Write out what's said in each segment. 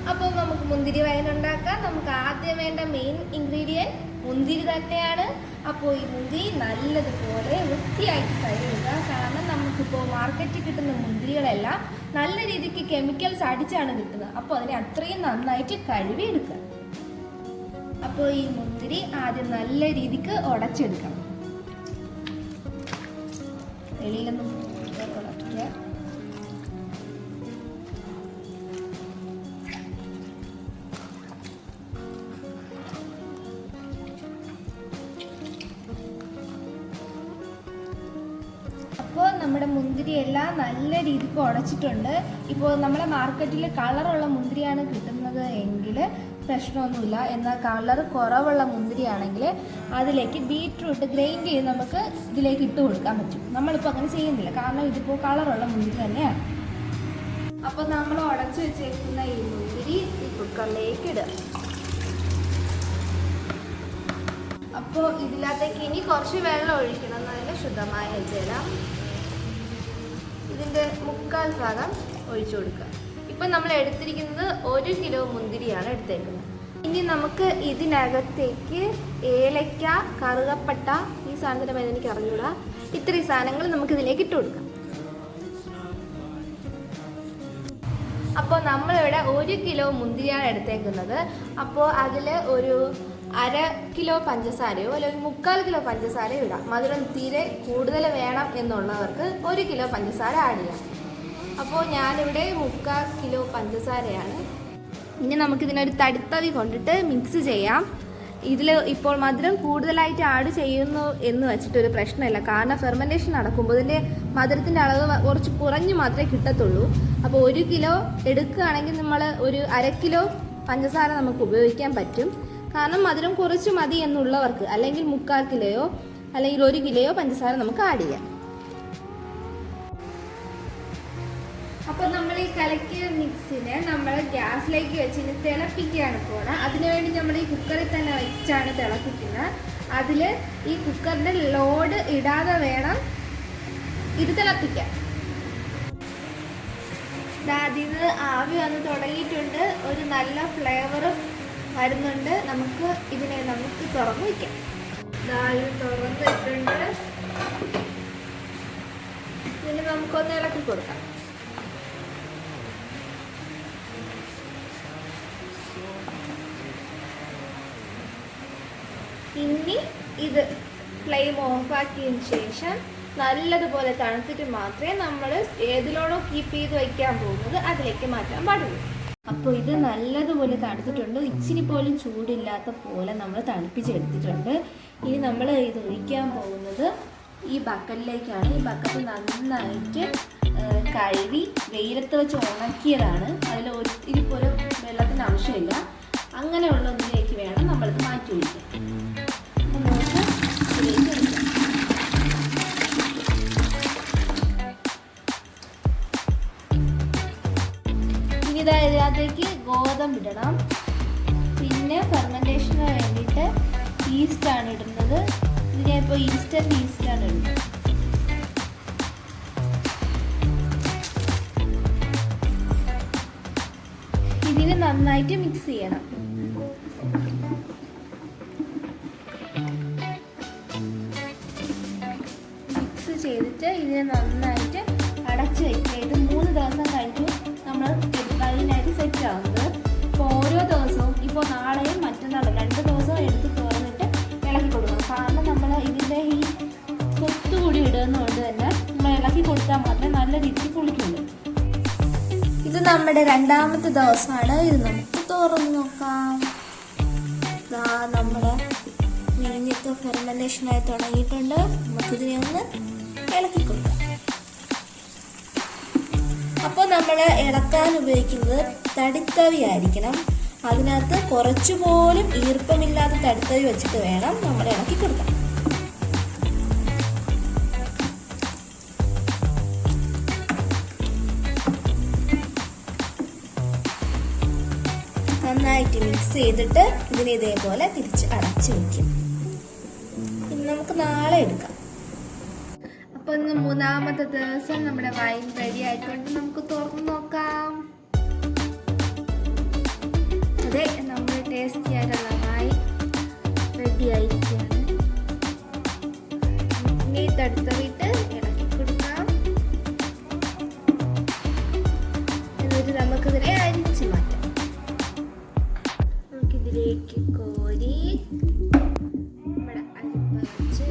അപ്പോൾ നമുക്ക് മുന്തിരി വൈൻ ഉണ്ടാക്കാം. നമുക്ക് ആദ്യം വേണ്ട മെയിൻ ഇൻഗ്രീഡിയൻറ്റ് മുന്തിരി തന്നെയാണ്. അപ്പോൾ ഈ മുന്തിരി നല്ലതുപോലെ വൃത്തിയാക്കി കഴുകുക. കാരണം നമുക്കിപ്പോൾ മാർക്കറ്റിൽ കിട്ടുന്ന മുന്തിരികളെല്ലാം നല്ല രീതിക്ക് കെമിക്കൽസ് അടിച്ചാണ് കിട്ടുന്നത്. അപ്പോൾ അതിനെ അത്രയും നന്നായിട്ട് കഴുകി എടുക്കുക. അപ്പോൾ ഈ മുന്തിരി ആദ്യം നല്ല രീതിക്ക് ഉടച്ചെടുക്കണം. വെളിയിലൊന്നും ഉടക്കുക. അപ്പോൾ നമ്മുടെ മുന്തിരി എല്ലാം നല്ല രീതിക്ക് ഉടച്ചിട്ടുണ്ട്. ഇപ്പോൾ നമ്മളെ മാർക്കറ്റിൽ കളറുള്ള മുന്തിരിയാണ് കിട്ടുന്നത് എങ്കിൽ പ്രശ്നമൊന്നുമില്ല. എന്നാൽ കളർ കുറവുള്ള മുന്തിരിയാണെങ്കിൽ അതിലേക്ക് ബീറ്റ്റൂട്ട് ഗ്രൈൻഡ് ചെയ്ത് നമുക്ക് ഇതിലേക്ക് ഇട്ട് കൊടുക്കാൻ പറ്റും. നമ്മളിപ്പോൾ അങ്ങനെ ചെയ്യുന്നില്ല, കാരണം ഇതിപ്പോൾ കളറുള്ള മുന്തിരി തന്നെയാണ്. അപ്പോൾ നമ്മൾ ഉടച്ച് വെച്ചേക്കുന്ന ഈ മുന്തിരി ഈ കുക്കറിലേക്ക് ഇടുക. അപ്പോൾ ഇതിനകത്തേക്ക് ഇനി കുറച്ച് വെള്ളം ഒഴിക്കണം. നല്ല ശുദ്ധമായ ജലം ഇതിൻ്റെ 1/4 ഭാഗം ഒഴിച്ചു കൊടുക്കുക. ഇപ്പം നമ്മൾ എടുത്തിരിക്കുന്നത് 1 കിലോ മുന്തിരിയാണ് എടുത്തേക്കുന്നത്. ഇനി നമുക്ക് ഇതിനകത്തേക്ക് ഏലക്ക, കറുകപ്പട്ട, ഈ സാധനത്തിൻ്റെ പേര് എനിക്ക് അറിഞ്ഞൂടാ, ഇത്രയും സാധനങ്ങൾ നമുക്ക് ഇതിലേക്ക് ഇട്ട് കൊടുക്കാം. അപ്പോൾ നമ്മളിവിടെ 1 കിലോ മുന്തിരിയാണ് എടുത്തേക്കുന്നത്. അപ്പോൾ അതിൽ ഒരു 1/2 കിലോ പഞ്ചസാരയോ അല്ലെങ്കിൽ 1/4 കിലോ പഞ്ചസാരയോ ഇടാം. മധുരം തീരെ കൂടുതൽ വേണം എന്നുള്ളവർക്ക് 1 കിലോ പഞ്ചസാര ആഡ് ചെയ്യാം. അപ്പോൾ ഞാനിവിടെ 1/4 കിലോ പഞ്ചസാരയാണ്. ഇനി നമുക്കിതിനൊരു തടിത്തവി കൊണ്ടിട്ട് മിക്സ് ചെയ്യാം. ഇതിൽ ഇപ്പോൾ മധുരം കൂടുതലായിട്ട് ആഡ് ചെയ്യുന്നു എന്ന് വെച്ചിട്ടൊരു പ്രശ്നമില്ല. കാരണം ഫെർമെൻറ്റേഷൻ നടക്കുമ്പോൾ ഇതിൻ്റെ മധുരത്തിൻ്റെ അളവ് കുറച്ച് കുറഞ്ഞ് മാത്രമേ കിട്ടത്തുള്ളൂ. അപ്പോൾ 1 കിലോ എടുക്കുകയാണെങ്കിൽ നമ്മൾ ഒരു 1/2 കിലോ പഞ്ചസാര നമുക്ക് ഉപയോഗിക്കാൻ പറ്റും. കാരണം മധുരം കുറച്ച് മതി എന്നുള്ളവർക്ക് അല്ലെങ്കിൽ 1/4 കിലോയോ അല്ലെങ്കിൽ 1 കിലോയോ പഞ്ചസാര നമുക്ക് ആഡ് ചെയ്യാം. അപ്പോൾ നമ്മൾ ഈ കലക്കിയ മിക്സിനെ നമ്മൾ ഗ്യാസിലേക്ക് വെച്ച് തിളപ്പിക്കുകയാണ് പോണത്. അതിനുവേണ്ടി നമ്മൾ ഈ കുക്കറിൽ തന്നെ വെച്ചാണ് തിളപ്പിക്കുന്നത്. അതിൽ ഈ കുക്കറിൻ്റെ ലോഡ് ഇടാതെ വേണം ഇത് തിളപ്പിക്കാൻ. അതിന് ആവി വന്ന് തുടങ്ങിയിട്ടുണ്ട്. ഒരു നല്ല ഫ്ലേവറും വരുന്നുണ്ട്. നമുക്ക് ഇതിനെ തുറന്ന് വയ്ക്കാം. ഇത് തുറന്നിട്ടുണ്ട്. ഇതിന് നമുക്കൊന്ന് ഇളക്കി കൊടുക്കാം. ഇനി ഇത് ഫ്ലെയിം ഓഫാക്കിയതിന് ശേഷം നല്ലതുപോലെ തണുത്തിട്ട് മാത്രമേ നമ്മൾ ഏതിലോണോ കീപ്പ് ചെയ്ത് വയ്ക്കാൻ പോകുന്നത് അതിലേക്ക് മാറ്റാൻ പാടുള്ളൂ. അപ്പോൾ ഇത് നല്ലതുപോലെ തണുത്തിട്ടുണ്ട്. ഇച്ചിരി പോലും ചൂടില്ലാത്ത പോലെ നമ്മൾ തണുപ്പിച്ചെടുത്തിട്ടുണ്ട്. ഇനി നമ്മൾ ഇത് ഒഴിക്കാൻ പോകുന്നത് ഈ ബക്കറ്റിലേക്കാണ്. ഈ ബക്കറ്റ് നന്നായിട്ട് കഴുകി വെയിലത്ത് വെച്ച് ഉണക്കിയതാണ്. അതിൽ ഒത്തിരി പോലും വെള്ളത്തിൻ്റെ ആവശ്യമില്ല. അങ്ങനെയുള്ള ഒന്നിലേക്ക് വേണം നമ്മളിത് മാറ്റി ഒഴിക്കാൻ. ഇതിനകത്തേക്ക് ഗോതമ്പ് ഇടണം. പിന്നെ ഫെർമെൻറ്റേഷന് വേണ്ടിയിട്ട് ഈസ്റ്റാണ് ഇടുന്നത്. ഇതിനിപ്പോൾ ഇൻസ്റ്റൻറ്റ് ഈസ്റ്റാണ് ഇടുന്നത്. ഇതിന് നന്നായിട്ട് മിക്സ് ചെയ്യണം. മിക്സ് ചെയ്തിട്ട് ഇതിനെ നന്നായിട്ട് അടച്ച് വയ്ക്കുക. ഇത് 3 ദിവസം കഴിഞ്ഞു നമ്മൾ അതിനായിട്ട് സെറ്റ് ആവുന്നത്. ഇപ്പോൾ ഓരോ ദിവസവും ഇപ്പോൾ നാളെയും മറ്റന്നാളും 2 ദിവസവും എടുത്ത് തുറന്നിട്ട് ഇളക്കി കൊടുക്കണം. കാരണം നമ്മൾ ഇതിൻ്റെ ഈ കൊത്തുകൂടി ഇടുന്നതുകൊണ്ട് തന്നെ നമ്മൾ ഇളക്കി കൊടുത്താൽ മാത്രമേ നല്ല രീതിക്ക് പുളിക്കുള്ളൂ. ഇത് നമ്മുടെ 2ാമത്തെ ദിവസമാണ്. ഇത് നമുക്ക് തുറന്ന് നോക്കാം. നമ്മുടെ മീനിയൊക്കെ ഫെർമെൻറ്റേഷനായി തുടങ്ങിയിട്ടുണ്ട്. നമുക്കിതിനെ ഒന്ന് ഇളക്കി കൊടുക്കാം. അപ്പോൾ നമ്മൾ ഇളക്കാൻ ഉപയോഗിക്കുന്നത് തടിത്തവി ആയിരിക്കണം. അതിനകത്ത് കുറച്ചുപോലും ഈർപ്പമില്ലാത്ത തടിത്തവി വെച്ചിട്ട് വേണം നമ്മൾ ഇളക്കി കൊടുക്കാൻ. നന്നായിട്ട് മിക്സ് ചെയ്തിട്ട് ഇതിനെ ഇതേപോലെ തിരിച്ച് അടച്ച് വയ്ക്കും. ഇനി നമുക്ക് നാളെ എടുക്കാം. അപ്പോൾ ഇന്ന് 3ാമത്തെ ദിവസം നമ്മുടെ വൈൻ റെഡി ആയിക്കൊണ്ട് നമുക്ക് തുറന്ന് നോക്കാം. അതെ, നമ്മൾ ടേസ്റ്റി ആയിട്ടുള്ള വൈൻ റെഡി ആയിരിക്കുകയാണ്. ഇനി തടുത്തറിയിട്ട് ഇളക്കി കൊടുക്കാം. എന്നിട്ട് നമുക്കിതിനെ അരിച്ച് മാറ്റാം. നമുക്കിതിലേക്ക് കോരി നമ്മുടെ അരിപ്പ വെച്ച്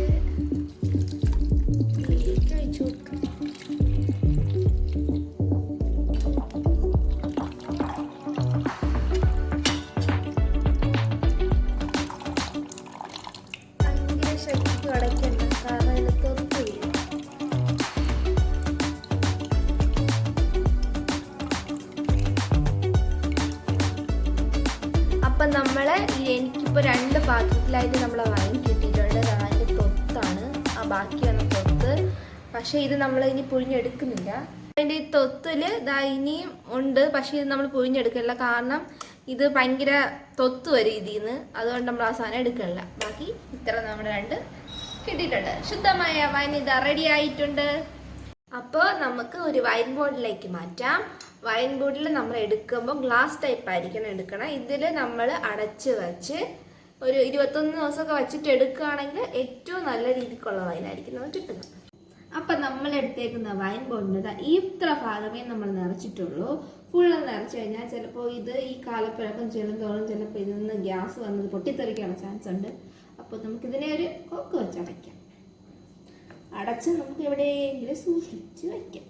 ഇതിലേക്ക് ഒഴിച്ചു കൊടുക്കാം. അപ്പം നമ്മൾ എനിക്കിപ്പോൾ 2 പാത്രത്തിലായിട്ട് നമ്മൾ വൈൻ കിട്ടിയിട്ടുണ്ട്. അതിൻ്റെ തൊത്താണ് ആ ബാക്കി വന്ന തൊത്ത്. പക്ഷേ ഇത് നമ്മൾ ഇനി പുഴിഞ്ഞെടുക്കുന്നില്ല. അതിൻ്റെ ഈ തൊത്തിൽ ഇനിയും ഉണ്ട്, പക്ഷേ ഇത് നമ്മൾ പുഴിഞ്ഞെടുക്കില്ല. കാരണം ഇത് ഭയങ്കര തൊത്ത് വരും ഇതിൽ നിന്ന്. അതുകൊണ്ട് നമ്മൾ ആ സാധനം എടുക്കണില്ല. ബാക്കി ഇത്ര നമ്മുടെ 2 കിട്ടിയിട്ടുണ്ട്. ശുദ്ധമായ വൈൻ ഇത് റെഡി ആയിട്ടുണ്ട്. അപ്പോൾ നമുക്ക് ഒരു വൈൻ ബോർഡിലേക്ക് മാറ്റാം. വൈൻ ബോർഡിൽ നമ്മൾ എടുക്കുമ്പോൾ ഗ്ലാസ് ടൈപ്പ് ആയിരിക്കണം എടുക്കണം. ഇതിൽ നമ്മൾ അടച്ച് വെച്ച് ഒരു 21 ദിവസമൊക്കെ വെച്ചിട്ട് എടുക്കുകയാണെങ്കിൽ ഏറ്റവും നല്ല രീതിക്കുള്ള വൈനായിരിക്കും നമുക്ക് കിട്ടുന്നത്. അപ്പം നമ്മൾ എടുത്തേക്കുന്ന വൈൻ ബോർഡിൻ്റെ ഇത്ര ഭാഗമേ നമ്മൾ നിറച്ചിട്ടുള്ളൂ. ഫുള്ള് നിറച്ച് കഴിഞ്ഞാൽ ചിലപ്പോൾ ഇത് ഈ കാലപ്പഴക്കം ചെല്ലുന്തോറും ചിലപ്പോൾ ഇതിൽ നിന്ന് ഗ്യാസ് വന്നത് പൊട്ടിത്തെറിക്കാനുള്ള ചാൻസ് ഉണ്ട്. അപ്പോൾ നമുക്കിതിനെ ഒരു കൊക്ക് വെച്ച് അടയ്ക്കാം. അടച്ച് നമുക്ക് എവിടെയെങ്കിലും സൂക്ഷിച്ച് വയ്ക്കാം.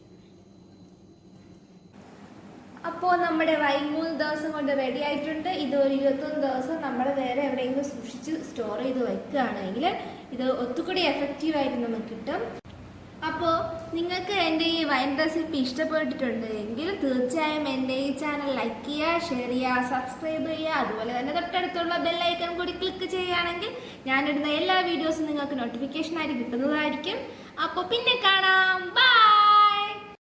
അപ്പോൾ നമ്മുടെ വൈൻ 3 ദിവസം കൊണ്ട് റെഡി ആയിട്ടുണ്ട്. ഇത് ഒരു 21 ദിവസം നമ്മൾ വേറെ എവിടെയെങ്കിലും സൂക്ഷിച്ച് സ്റ്റോർ ചെയ്ത് വയ്ക്കുകയാണെങ്കിൽ ഇത് ഒത്തുകൂടി എഫക്റ്റീവായിട്ട് നമുക്ക് കിട്ടും. അപ്പോൾ നിങ്ങൾക്ക് എൻ്റെ ഈ വൈൻ റെസിപ്പി ഇഷ്ടപ്പെട്ടിട്ടുണ്ട് എങ്കിൽ തീർച്ചയായും എൻ്റെ ഈ ചാനൽ ലൈക്ക് ചെയ്യുക, ഷെയർ ചെയ്യുക, സബ്സ്ക്രൈബ് ചെയ്യുക. അതുപോലെ തന്നെ തൊട്ടടുത്തുള്ള ബെല്ലൈക്കൺ കൂടി ക്ലിക്ക് ചെയ്യുകയാണെങ്കിൽ ഞാനിടുന്ന എല്ലാ വീഡിയോസും നിങ്ങൾക്ക് നോട്ടിഫിക്കേഷനായിട്ട് കിട്ടുന്നതായിരിക്കും. അപ്പോൾ പിന്നെ കാണാം. ബൈ.